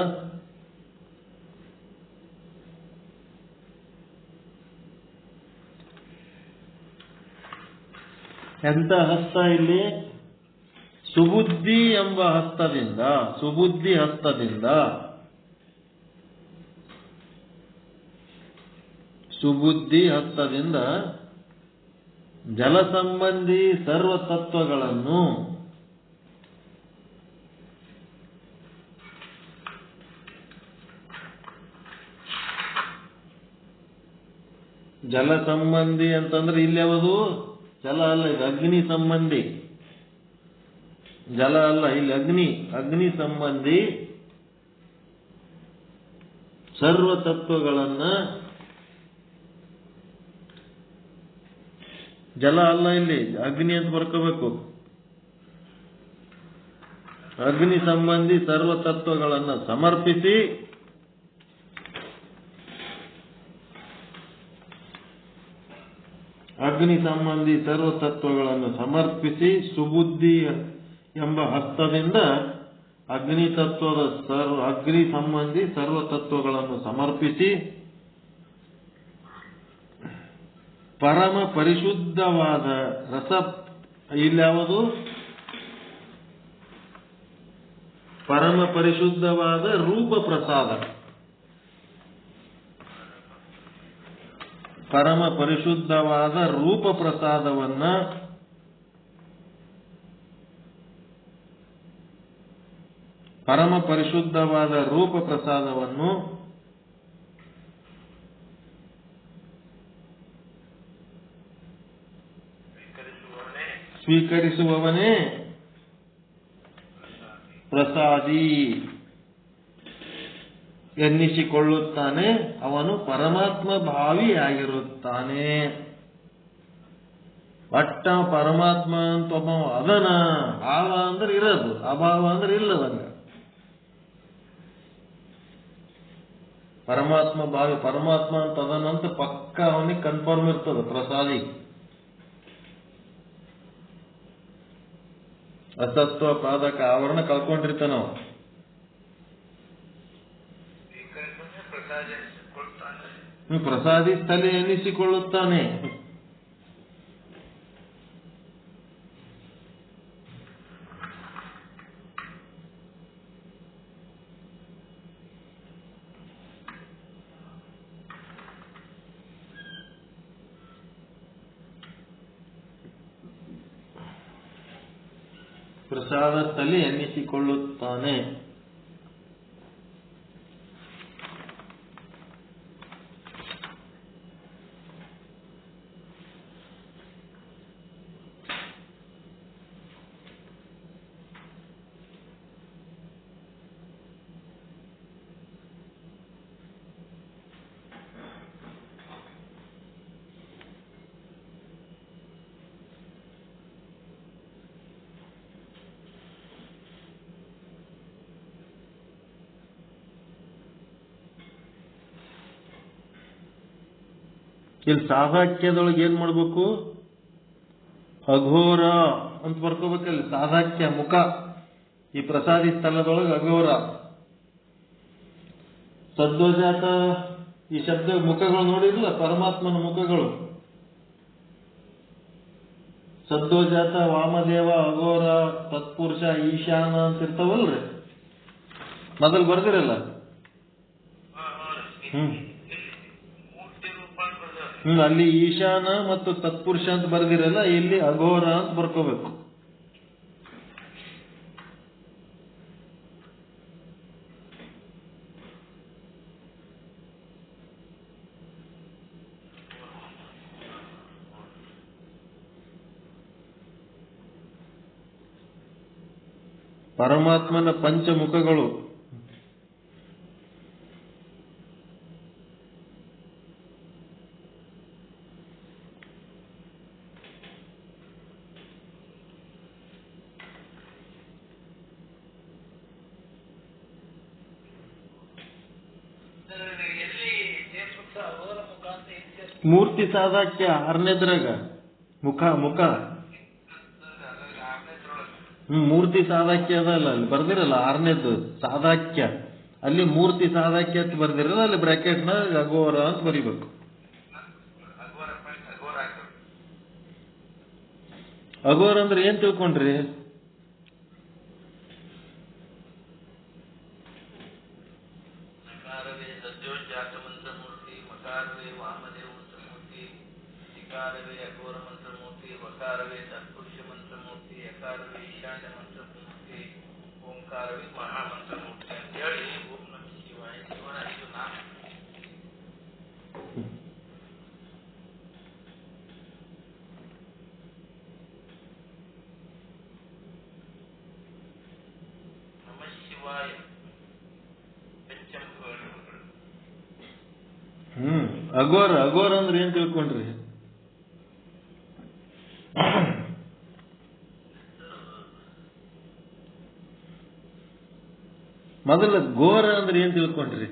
ಎಂಥ ಹಸ್ತ ಇಲ್ಲಿ? ಸುಬುದ್ಧಿ ಎಂಬ ಹಸ್ತದಿಂದ, ಸುಬುದ್ಧಿ ಹಸ್ತದಿಂದ, ಸುಬುದ್ಧಿ ಹಸ್ತದಿಂದ ಜಲ ಸಂಬಂಧಿ ಸರ್ವ ತತ್ವಗಳನ್ನು ಜಲ ಸಂಬಂಧಿ ಅಂತಂದ್ರೆ ಇಲ್ಲಿ ಯಾವುದು? ಜಲ ಅಲ್ಲ, ಇದು ಅಗ್ನಿ ಸಂಬಂಧಿ. ಜಲ ಅಲ್ಲ, ಇಲ್ಲಿ ಅಗ್ನಿ, ಅಗ್ನಿ ಸಂಬಂಧಿ ಸರ್ವ ತತ್ವಗಳನ್ನ, ಜಲ ಅಲ್ಲ ಇಲ್ಲಿ, ಅಗ್ನಿ ಅಂತ ಬರ್ಕೋಬೇಕು. ಅಗ್ನಿ ಸಂಬಂಧಿ ಸರ್ವ ತತ್ವಗಳನ್ನು ಸಮರ್ಪಿಸಿ ಅಗ್ನಿ ಸಂಬಂಧಿ ಸರ್ವ ತತ್ವಗಳನ್ನು ಸಮರ್ಪಿಸಿ ಸುಬುದ್ಧಿ ಎಂಬ ಹಸ್ತದಿಂದ ಅಗ್ನಿ ತತ್ವದ ಅಗ್ನಿ ಸಂಬಂಧಿ ಸರ್ವ ತತ್ವಗಳನ್ನು ಸಮರ್ಪಿಸಿ ಪರಮ ಪರಿಶುದ್ಧವಾದ ರಸ, ಇಲ್ಯಾವುದು? ಪರಮ ಪರಿಶುದ್ಧವಾದ ರೂಪ ಪ್ರಸಾದ, ಪರಮ ಪರಿಶುದ್ಧವಾದ ರೂಪ ಪ್ರಸಾದವನ್ನ ಪರಮ ಪರಿಶುದ್ಧವಾದ ರೂಪ ಪ್ರಸಾದವನ್ನು ಸ್ವೀಕರಿಸುವವನೇ ಪ್ರಸಾದಿ ಎನ್ನಿಸಿಕೊಳ್ಳುತ್ತಾನೆ. ಅವನು ಪರಮಾತ್ಮ ಭಾವಿಯಾಗಿರುತ್ತಾನೆ. ಒಟ್ಟ ಪರಮಾತ್ಮ ಅಂತ ಒಬ್ಬ ಅದನ, ಭಾವ ಅಂದ್ರೆ ಇರೋದು, ಅಭಾವ ಅಂದ್ರೆ ಇಲ್ಲದಂಗ. ಪರಮಾತ್ಮ ಭಾವಿ, ಪರಮಾತ್ಮ ಅಂತ ಅದನಂತ ಪಕ್ಕ ಅವನಿಗೆ ಕನ್ಫರ್ಮ್ ಇರ್ತದೆ ಪ್ರಸಾದಿ. ಅಸತ್ವ ಪಾದಕ ಆವರಣ ಕಳ್ಕೊಂಡಿರ್ತಾನ ನಾವು. ಪ್ರಸಾದಿ ಸ್ಥಳ ಎನಿಸಿಕೊಳ್ಳುತ್ತಾನೆ. ಪ್ರಸಾದ ಸ್ಥಳ ಎನ್ನಿಸಿಕೊಳ್ಳುತ್ತಾನೆ. ಇಲ್ಲಿ ಸಾಧಾಕ್ಯದೊಳಗೆ ಏನ್ ಮಾಡ್ಬೇಕು? ಅಘೋರ ಅಂತ ಬರ್ಕೋಬೇಕಲ್ಲಿ. ಸಾಧಾಕ್ಯ ಮುಖ, ಈ ಪ್ರಸಾದಿ ಸ್ಥಳದೊಳಗೆ ಅಘೋರ. ಸದ್ವಜಾತ ಈ ಶಬ್ದ ಮುಖಗಳು ನೋಡಿರಲ್ಲ, ಪರಮಾತ್ಮನ ಮುಖಗಳು. ಸದ್ವಜಾತ, ವಾಮದೇವ, ಅಘೋರ, ತತ್ಪುರುಷ, ಈಶಾನ ಅಂತ ಇರ್ತಾವಲ್ರಿ, ಮೊದಲು ಬರ್ದಿರಲ್ಲ. ಮೂರ್ತಿ ರೂಪ ಅಂತ ಬರ್ದೇವ್ರಿ. ಅಲ್ಲಿ ಈಶಾನ ಮತ್ತು ತತ್ಪುರುಷ ಅಂತ ಬರ್ದಿರಲ್ಲ, ಇಲ್ಲಿ ಅಘೋರ ಅಂತ ಬರ್ಕೋಬೇಕು. ಪರಮಾತ್ಮನ ಪಂಚಮುಖಗಳು. ಮೂರ್ತಿ ಸಾದಾಕ್ಯ 6ನೇದ್ರಾಗ ಮುಖ ಮೂರ್ತಿ ಸಾದಾಕ್ಯ ಅದಲ್ಲ, ಅಲ್ಲಿ ಬರ್ದಿರಲ್ಲ 6ನೇದು ಸಾದಾಕ್ಯ, ಅಲ್ಲಿ ಮೂರ್ತಿ ಸಾದಾಕ್ಯ ಅಂತ ಬರ್ದಿರಲ್ಲ, ಅಲ್ಲಿ ಬ್ರಾಕೆಟ್ನ ಅಘೋರ ಅಂತ ಬರಿಬೇಕು. ಅಘೋರ ಅಂದ್ರೆ ಏನ್ ತಿಳ್ಕೊಂಡ್ರಿ? ಅಘೋರ ಅಂದ್ರೆ ಏನ್ ತಿಳ್ಕೊಂಡ್ರಿ? ಮೊದಲ ಘೋರ ಅಂದ್ರೆ ಏನ್ ತಿಳ್ಕೊಂಡ್ರಿ?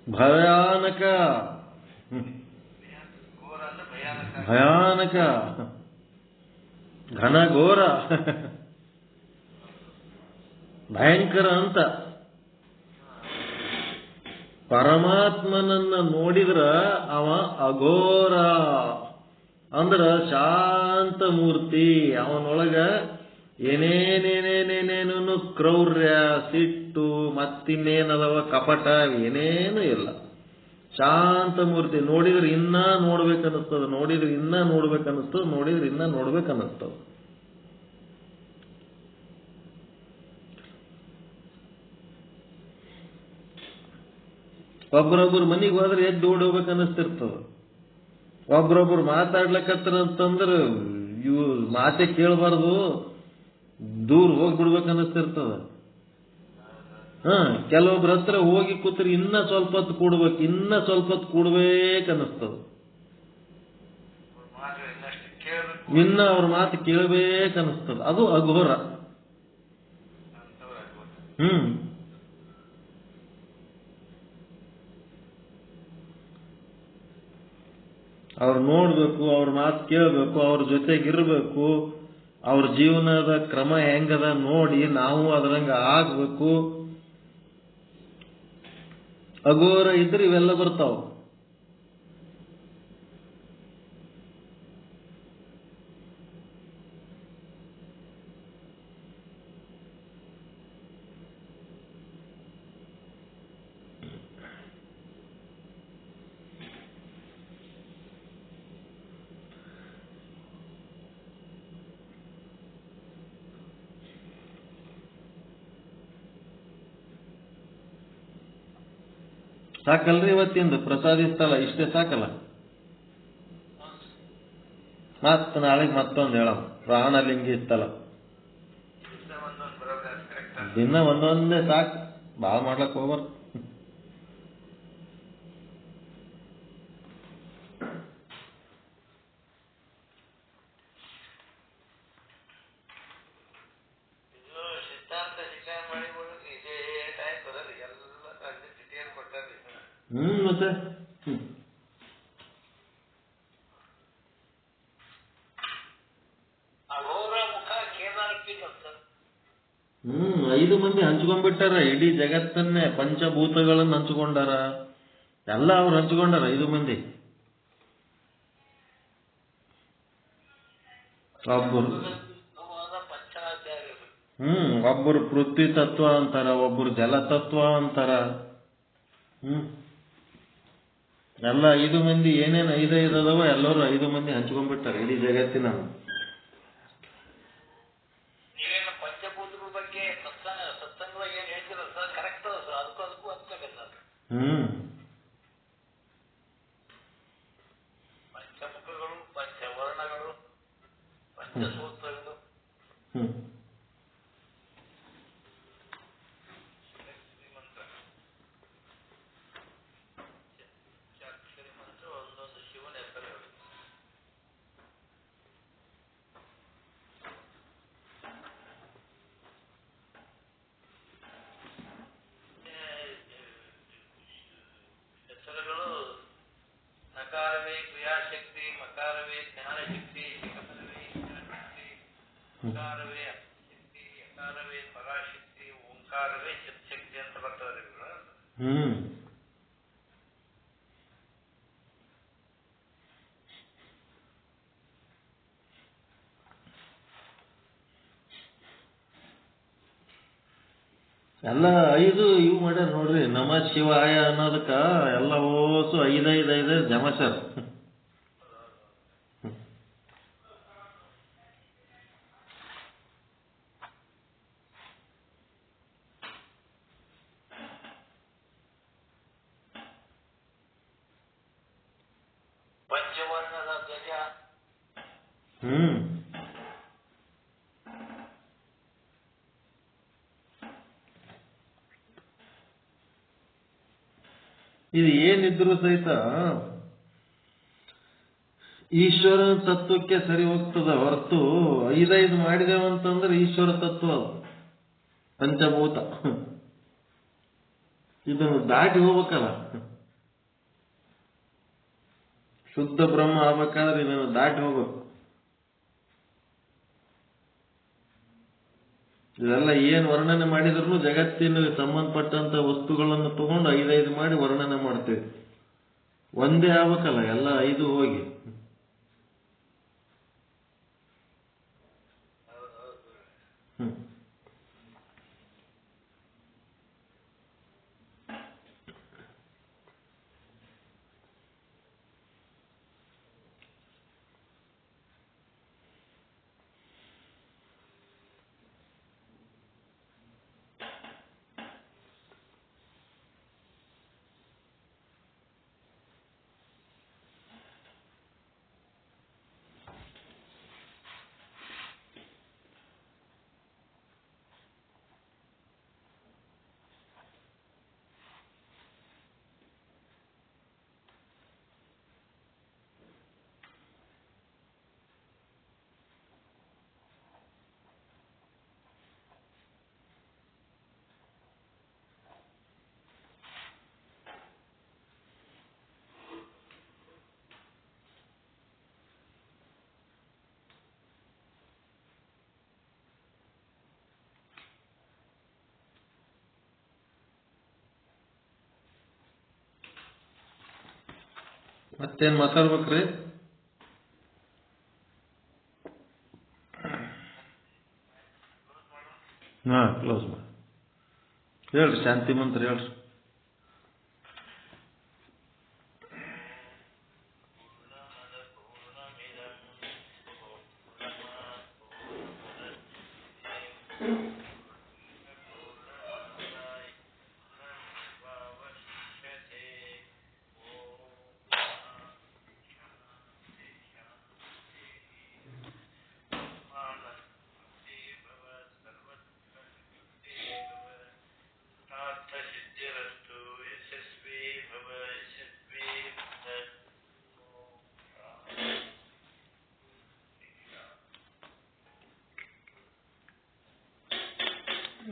ಭಯಾನಕ. ಭಯಾನಕ, ಘನಘೋರ, ಭಯಂಕರ ಅಂತ. ಪರಮಾತ್ಮನನ್ನ ನೋಡಿದ್ರ ಅವ ಅಘೋರ ಅಂದ್ರ ಶಾಂತ ಮೂರ್ತಿ. ಅವನೊಳಗ ಏನೇನೇನೇನೇನೇನು ಕ್ರೌರ್ಯ, ಸಿಟ್ಟು, ಮತ್ತಿನ್ನೇನದವ ಕಪಟ ಏನೇನು ಇಲ್ಲ. ಶಾಂತ ಮೂರ್ತಿ. ನೋಡಿದ್ರೆ ಇನ್ನ ನೋಡ್ಬೇಕನ್ನಿಸ್ತದ, ನೋಡಿದ್ರೆ ಇನ್ನ ನೋಡ್ಬೇಕನ್ನಿಸ್ತದ, ನೋಡಿದ್ರೆ ಇನ್ನ ನೋಡ್ಬೇಕನ್ನಿಸ್ತದ. ಒಬ್ರೊಬ್ರು ಮನಿಗೆ ಹೋದ್ರೆ ಎದ್ದು ಓಡೋಗ್ಬೇಕು ಅನ್ನಿಸ್ತಿರ್ತದ. ಒಬ್ರೊಬ್ರು ಮಾತಾಡ್ಲಕತ್ರ ಅಂತಂದ್ರ ಇವು ಮಾತೆ ಕೇಳಬಾರ್ದು, ದೂರ ಹೋಗ್ಬಿಡ್ಬೇಕು ಅನ್ನಿಸ್ತಿರ್ತದ. ಕೆಲವೊಬ್ರ ಹತ್ರ ಹೋಗಿ ಕೂತ್ರೆ ಇನ್ನ ಸ್ವಲ್ಪ ಹೊತ್ತು ಕೂಡ್ಬೇಕು, ಇನ್ನ ಸ್ವಲ್ಪ ಹೊತ್ತು ಕೂಡ್ಬೇಕನ್ನಿಸ್ತದ. ಇನ್ನ ಅವ್ರ ಮಾತು ಕೇಳಬೇಕನ್ನಿಸ್ತದ. ಅದು ಅಘೋರ. ಅವ್ರು ನೋಡ್ಬೇಕು, ಅವ್ರ ಮಾತು ಕೇಳಬೇಕು, ಅವ್ರ ಜೊತೆಗಿರ್ಬೇಕು, ಅವ್ರ ಜೀವನದ ಕ್ರಮ ಹೆಂಗದ ನೋಡಿ ನಾವು ಅದರಂಗ ಆಗ್ಬೇಕು. ಅಘೋರ ಇದ್ರೆ ಇವೆಲ್ಲ ಬರ್ತಾವ. ಸಾಕಲ್ರಿ ಇವತ್ತಿಂದ ಪ್ರಸಾದಿಸ್ತಲ್ಲ, ಇಷ್ಟೇ ಸಾಕಲ್ಲ. ಮತ್ತ ನಾಳೆಗೆ ಮತ್ತೊಂದು ಹೇಳ ಪ್ರಾಣಲಿಂಗಿ ಇತ್ತಲ್ಲ. ದಿನ ಒಂದೊಂದೇ ಸಾಕು, ಬಾಳ್ ಮಾಡ್ಲಕ್ ಹೋಗ್ಬಾರ್ದು. ಮತ್ತೆ 5 ಮಂದಿ ಹಂಚ್ಕೊಂಡ್ಬಿಟ್ಟಾರ. ಇಡೀ ಜಗತ್ತನ್ನೇ ಪಂಚಭೂತಗಳನ್ನ ಹಂಚ್ಕೊಂಡಾರ. ಎಲ್ಲ ಅವ್ರು ಹಂಚ್ಕೊಂಡಾರ 5 ಮಂದಿ. ಒಬ್ಬರು ಒಬ್ಬರು ಪೃಥ್ವಿ ತತ್ವ ಅಂತಾರ, ಒಬ್ಬರು ಜಲತತ್ವ ಅಂತಾರ. ಎಲ್ಲ 5 ಮಂದಿ ಏನೇನು 5 ಅದಾವ ಎಲ್ಲರೂ 5 ಮಂದಿ ಹಂಚ್ಕೊಂಡ್ಬಿಟ್ಟಾರೆ ಇಡೀ ಜಗತ್ತಿನ. ನೀವೇನು ಪಂಚಭೂತಗಳ ಬಗ್ಗೆ ಸತ್ಸಂಗದಾಗ ಏನ್ ಹೇಳ್ತೀರ ಸರ್? ಕರೆಕ್ಟ್ ಅದ ಸರ್, ಅದಕ್ಕೂ ಸರ್. ಪಂಚಮುಖಗಳು, ಪಂಚವರ್ಣಗಳು, ಪಂಚಸೂತ್ರಗಳು. ಒಂದೊಂದು ಶಿವನ ಹೆಸರುಗಳು. ಹೆಸರುಗಳು ನಕಾರವೇ ಕ್ರಿಯಾಶಕ್ತಿ, ಮಕಾರವೇ ಜ್ಞಾನಶಕ್ತಿ, ಶಿಖರವೇ ಜ್ಞಾನಶಕ್ತಿ, ಮಕಾರವೇ ಶಕ್ತಿ, ಯಕಾರವೇ ಪರಾಶಕ್ತಿ, ಓಂಕಾರವೇ ಚಿತ್ತಶಕ್ತಿ ಅಂತ ಬರ್ತಾರೆ ಇವರು. ಎಲ್ಲ 5 ಇವು ಮಾಡ್ಯಾರ ನೋಡ್ರಿ. ನಮ ಶಿವಾಯ ಅನ್ನೋದಕ್ಕ ಎಲ್ಲ ಓಸು 5 ಜಮಸರ್. ಪಂಚವರ್ಣದ ಧ್ವಜ. ಇದು ಏನಿದ್ರು ಸಹಿತ ಈಶ್ವರನ ತತ್ವಕ್ಕೆ ಸರಿ ಹೋಗ್ತದ ಹೊರತು 5 ಮಾಡಿದೇವಂತಂದ್ರೆ ಈಶ್ವರ ತತ್ವ ಪಂಚಭೂತ ಇದನ್ನು ದಾಟಿ ಹೋಗ್ಬೇಕಲ್ಲ. ಶುದ್ಧ ಬ್ರಹ್ಮ ಆಗ್ಬೇಕಾದ್ರೆ ಇದನ್ನು ದಾಟಿ ಹೋಗ್ಬೇಕು. ಇದೆಲ್ಲ ಏನ್ ವರ್ಣನೆ ಮಾಡಿದ್ರು ಜಗತ್ತಿನ ಸಂಬಂಧಪಟ್ಟಂತ ವಸ್ತುಗಳನ್ನು ತಗೊಂಡು 5 ಮಾಡಿ ವರ್ಣನೆ ಮಾಡ್ತೇವೆ. ಒಂದೇ ಆಗ್ಬೇಕಲ್ಲ, ಎಲ್ಲ 5 ಹೋಗಿ. ಮತ್ತೇನ್ ಮಾತಾಡ್ಬೇಕ್ರಿ? ಕ್ಲೋಸ್ ಮಾಡಿ ಹೇಳ್ರಿ, ಶಾಂತಿ ಮಂತ್ರ ಹೇಳ್ರಿ.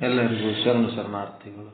ಎಲ್ಲರಿಗೂ ಶರಣಾರ್ಥಿಗಳು.